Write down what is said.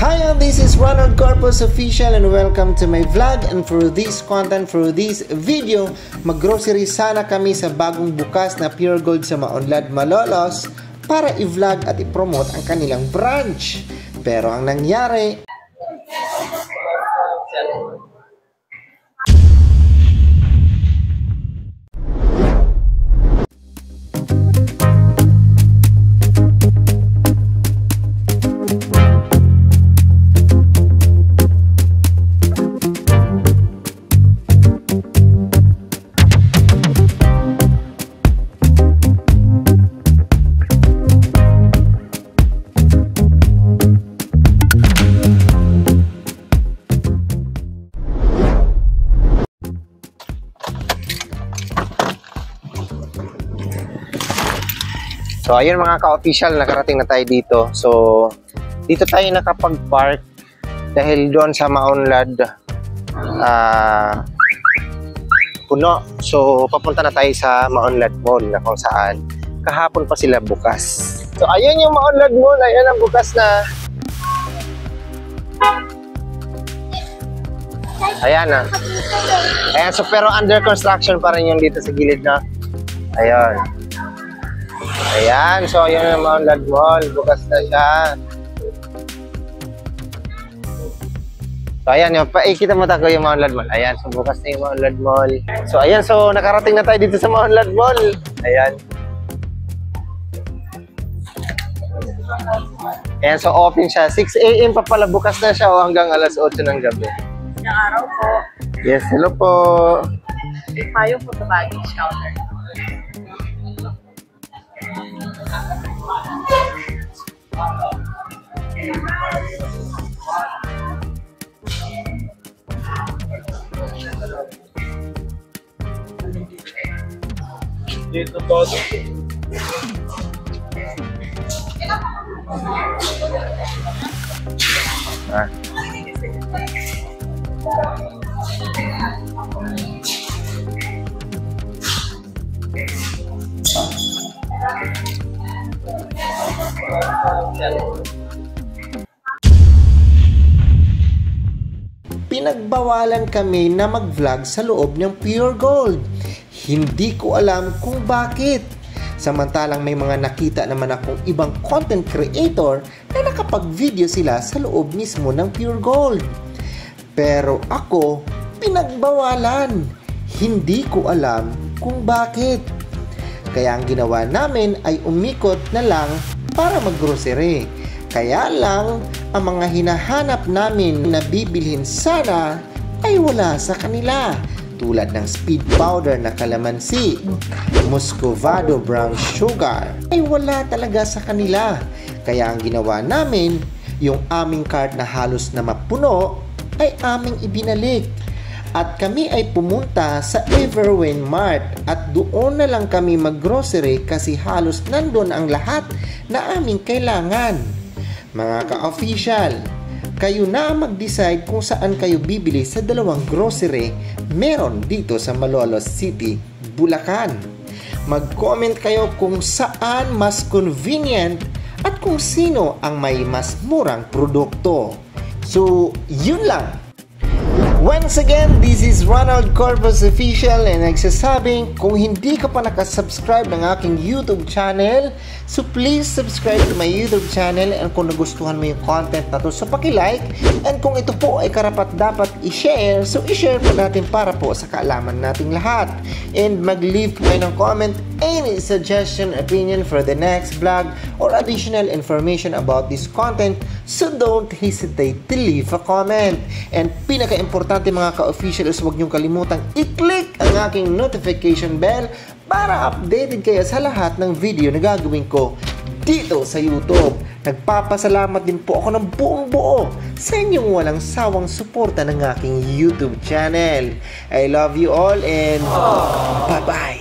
Hi, this is Ronald Corpus Official and welcome to my vlog. And for this content, for this video, mag-grocery sana kami sa bagong bukas na Pure Gold sa Maunlad, Malolos para i-vlog at i-promote ang kanilang branch. Pero ang nangyari, so ayun mga ka-official, nakarating na tayo dito. So dito tayo nakapag-park dahil doon sa Maunlad puno. So papunta na tayo sa Maunlad Mall na kung saan kahapon pa sila bukas. So ayun yung Maunlad Mall, ayun ang bukas na. Ayan na. Ayan, so pero under construction pa rin yung dito sa gilid na. Ayun. Ayan, so yun ang Maunlad Mall, bukas na siya. So ayan, kita mo tayo yung Maunlad Mall. Ayan, so bukas na yung Maunlad Mall. So ayan, so nakarating na tayo dito sa Maunlad Mall. Ayan. Ayan, so open siya. 6 AM pa pala, bukas na siya o hanggang alas 8 ng gabi. Yung araw po. Yes, hello po. Payo po sa baggage counter. Dito todo. Pinagbawalan kami na mag-vlog sa loob ng Pure Gold. Hindi ko alam kung bakit. Samantalang may mga nakita naman akong ibang content creator na nakapag-video sila sa loob mismo ng Pure Gold. Pero ako, pinagbawalan. Hindi ko alam kung bakit. Kaya ang ginawa namin ay umikot na lang para mag-grocery. Kaya lang, ang mga hinahanap namin na bibilhin sana ay wala sa kanila. Tulad ng speed powder na kalamansi, muscovado brown sugar, ay wala talaga sa kanila. Kaya ang ginawa namin, yung aming cart na halos na mapuno ay aming ibinalik. At kami ay pumunta sa Everwin Mart at doon na lang kami mag-grocery kasi halos nandun ang lahat na aming kailangan. Mga ka-official, kayo na mag-decide kung saan kayo bibili sa dalawang grocery meron dito sa Malolos City, Bulacan. Mag-comment kayo kung saan mas convenient at kung sino ang may mas murang produkto. So, yun lang. Once again, this is Ronald Corpus Official and nagsasabing kung hindi ka pa nakasubscribe ng aking YouTube channel, so please subscribe to my YouTube channel, and kung nagustuhan mo yung content na to, so paki-like, and kung ito po ay karapat-dapat i-share, so i-share po natin para po sa kaalaman nating lahat. And mag-leave po kayo ng comment, any suggestion, opinion for the next vlog or additional information about this content, so don't hesitate to leave a comment. And pinaka-importante mga ka-official is huwag niyong kalimutang i-click ang aking notification bell para updated kayo sa lahat ng video na gagawin ko dito sa YouTube. Nagpapasalamat din po ako ng buong buo sa inyong walang sawang suporta ng aking YouTube channel. I love you all and bye-bye!